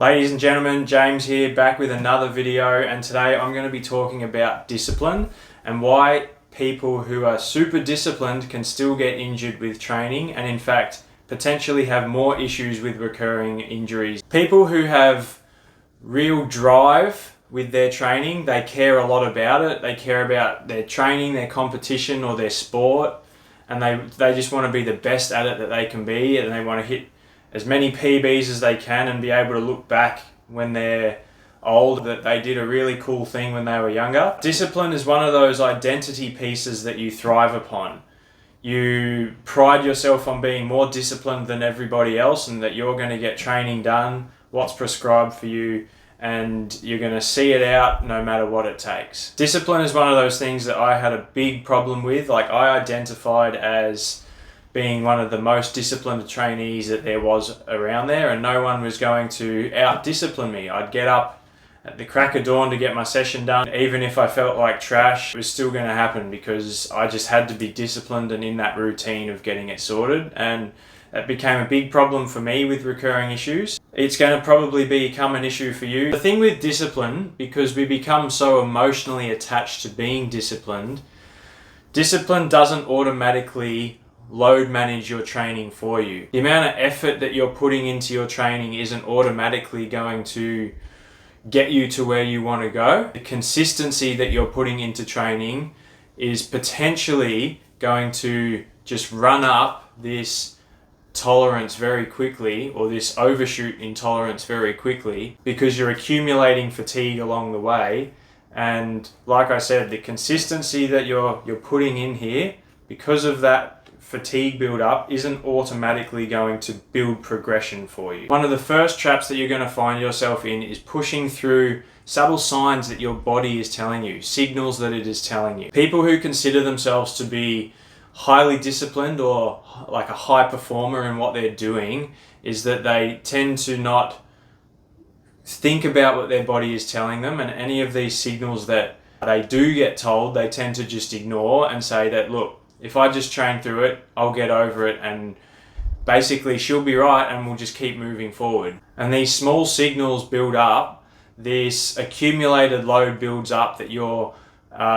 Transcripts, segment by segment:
Ladies and gentlemen, James here, back with another video, and today I'm going to be talking about discipline and why people who are super disciplined can still get injured with training and in fact potentially have more issues with recurring injuries. People who have real drive with their training, they care a lot about it, they care about their training, their competition or their sport, and they just want to be the best at it that they can be, and they want to hit as many PBs as they can and be able to look back when they're old that they did a really cool thing when they were younger. Discipline is one of those identity pieces that you thrive upon. You pride yourself on being more disciplined than everybody else and that you're going to get training done, what's prescribed for you, and you're going to see it out no matter what it takes. Discipline is one of those things that I had a big problem with. Like, I identified as being one of the most disciplined trainees that there was around there, and no one was going to out-discipline me. I'd get up at the crack of dawn to get my session done. Even if I felt like trash, it was still going to happen because I just had to be disciplined and in that routine of getting it sorted, and that became a big problem for me with recurring issues. It's going to probably become an issue for you. The thing with discipline, because we become so emotionally attached to being disciplined, discipline doesn't automatically load manage your training for you. The amount of effort that you're putting into your training isn't automatically going to get you to where you want to go. The consistency that you're putting into training is potentially going to just run up this tolerance very quickly, or this overshoot in tolerance very quickly, because you're accumulating fatigue along the way. And like I said, the consistency that you're putting in here, because of that fatigue build up, isn't automatically going to build progression for you. One of the first traps that you're going to find yourself in is pushing through subtle signs that your body is telling you, signals that it is telling you. People who consider themselves to be highly disciplined or like a high performer in what they're doing is that they tend to not think about what their body is telling them, and any of these signals that they do get told, they tend to just ignore and say that, look, if I just train through it, I'll get over it, and basically she'll be right and we'll just keep moving forward. And these small signals build up, this accumulated load builds up that you're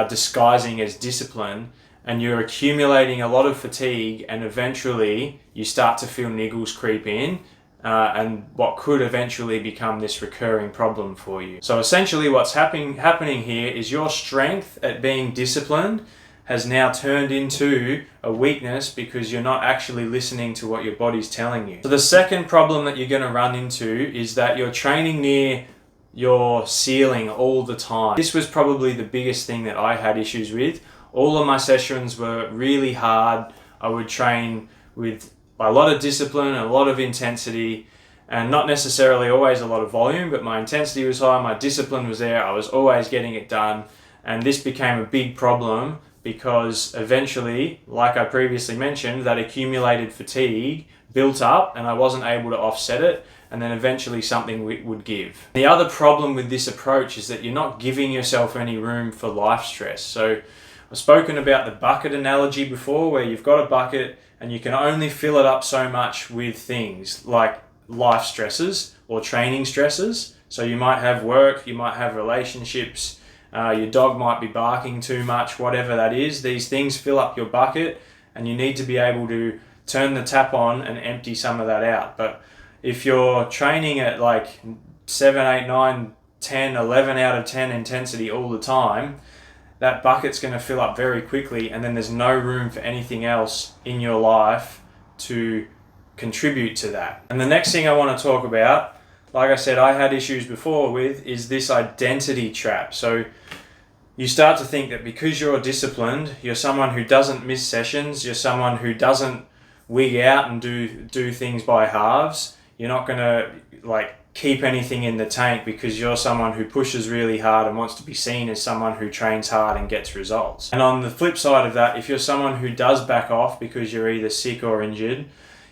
disguising as discipline, and you're accumulating a lot of fatigue, and eventually you start to feel niggles creep in, and what could eventually become this recurring problem for you. So essentially what's happening here is your strength at being disciplined has now turned into a weakness because you're not actually listening to what your body's telling you. So the second problem that you're going to run into is that you're training near your ceiling all the time. This was probably the biggest thing that I had issues with. All of my sessions were really hard. I would train with a lot of discipline, a lot of intensity, and not necessarily always a lot of volume, but my intensity was high, my discipline was there, I was always getting it done, and this became a big problem because eventually, like I previously mentioned, that accumulated fatigue built up and I wasn't able to offset it, and then eventually something would give. The other problem with this approach is that you're not giving yourself any room for life stress. So I've spoken about the bucket analogy before, where you've got a bucket and you can only fill it up so much with things like life stresses or training stresses. So you might have work, you might have relationships, your dog might be barking too much, whatever that is. These things fill up your bucket and you need to be able to turn the tap on and empty some of that out. But if you're training at like 7, 8, 9, 10, 11 out of 10 intensity all the time, that bucket's going to fill up very quickly, and then there's no room for anything else in your life to contribute to that. And the next thing I want to talk about, like I said, I had issues before with, is this identity trap. So you start to think that because you're disciplined, you're someone who doesn't miss sessions, you're someone who doesn't wig out and do things by halves. You're not going to like keep anything in the tank because you're someone who pushes really hard and wants to be seen as someone who trains hard and gets results. And on the flip side of that, if you're someone who does back off because you're either sick or injured,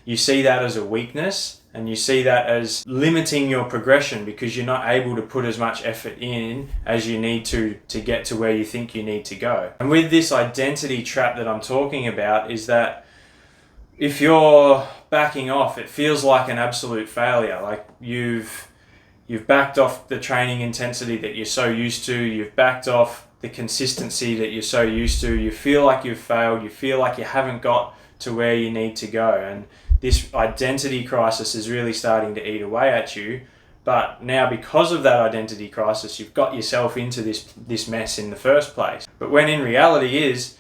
you see that as a weakness, and you see that as limiting your progression because you're not able to put as much effort in as you need to get to where you think you need to go. And with this identity trap that I'm talking about is that if you're backing off, it feels like an absolute failure. Like you've you've backed off the training intensity that you're so used to, you've backed off the consistency that you're so used to, you feel like you've failed, you feel like you haven't got to where you need to go. And this identity crisis is really starting to eat away at you. But now, because of that identity crisis, you've got yourself into this mess in the first place. But when in reality is,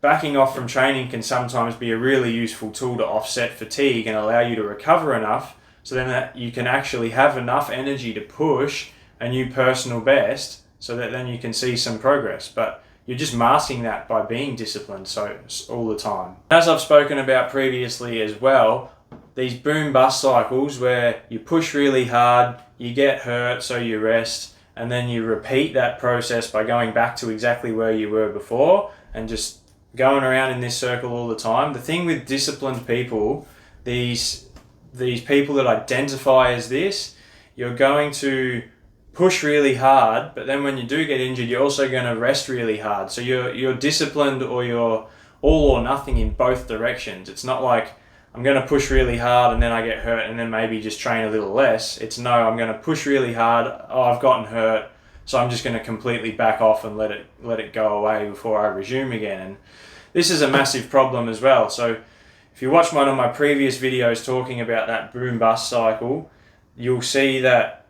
backing off from training can sometimes be a really useful tool to offset fatigue and allow you to recover enough so then that you can actually have enough energy to push a new personal best, so that then you can see some progress. But you're just masking that by being disciplined all the time. As I've spoken about previously as well, these boom-bust cycles where you push really hard, you get hurt, so you rest, and then you repeat that process by going back to exactly where you were before and just going around in this circle all the time. The thing with disciplined people, these people that identify as this, you're going to push really hard, but then when you do get injured, you're also going to rest really hard. So you're disciplined, or you're all or nothing in both directions. It's not like I'm going to push really hard and then I get hurt and then maybe just train a little less. It's no, I'm going to push really hard. Oh, I've gotten hurt, so I'm just going to completely back off and let it go away before I resume again. And this is a massive problem as well. So if you watch one of my previous videos talking about that boom-bust cycle, you'll see that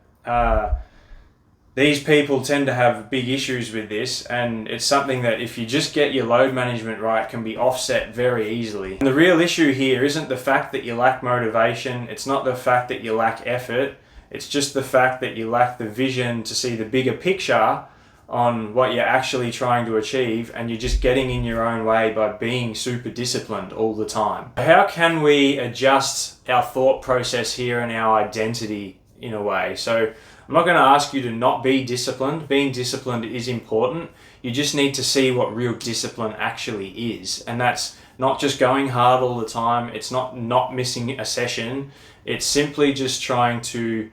these people tend to have big issues with this, and it's something that if you just get your load management right can be offset very easily. And the real issue here isn't the fact that you lack motivation, it's not the fact that you lack effort, it's just the fact that you lack the vision to see the bigger picture on what you're actually trying to achieve, and you're just getting in your own way by being super disciplined all the time. How can we adjust our thought process here and our identity in a way? So I'm not going to ask you to not be disciplined. Being disciplined is important. You just need to see what real discipline actually is. And that's not just going hard all the time. It's not missing a session. It's simply just trying to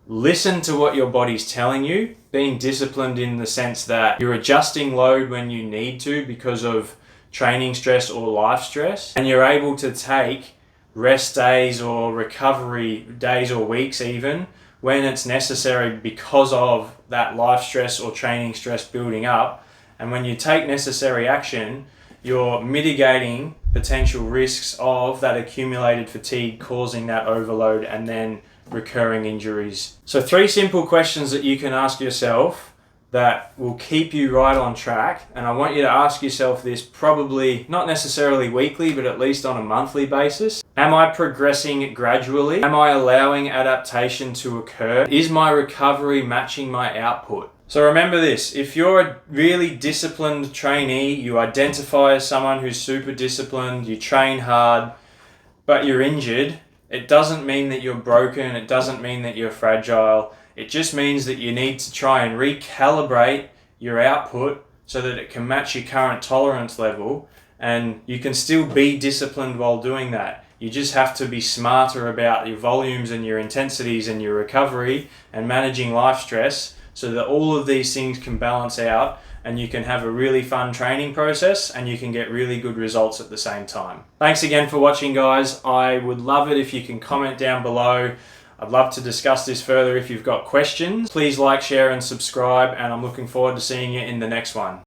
listen to what your body's telling you. Being disciplined in the sense that you're adjusting load when you need to because of training stress or life stress. And you're able to take rest days or recovery days or weeks even when it's necessary because of that life stress or training stress building up. And when you take necessary action, you're mitigating potential risks of that accumulated fatigue causing that overload and then recurring injuries. So 3 simple questions that you can ask yourself that will keep you right on track. And I want you to ask yourself this probably not necessarily weekly, but at least on a monthly basis. Am I progressing gradually? Am I allowing adaptation to occur? Is my recovery matching my output? So remember this, if you're a really disciplined trainee, you identify as someone who's super disciplined, you train hard, but you're injured, it doesn't mean that you're broken, it doesn't mean that you're fragile. It just means that you need to try and recalibrate your output so that it can match your current tolerance level, and you can still be disciplined while doing that. You just have to be smarter about your volumes and your intensities and your recovery and managing life stress so that all of these things can balance out and you can have a really fun training process and you can get really good results at the same time. Thanks again for watching, guys. I would love it if you can comment down below. I'd love to discuss this further if you've got questions. Please like, share and subscribe, and I'm looking forward to seeing you in the next one.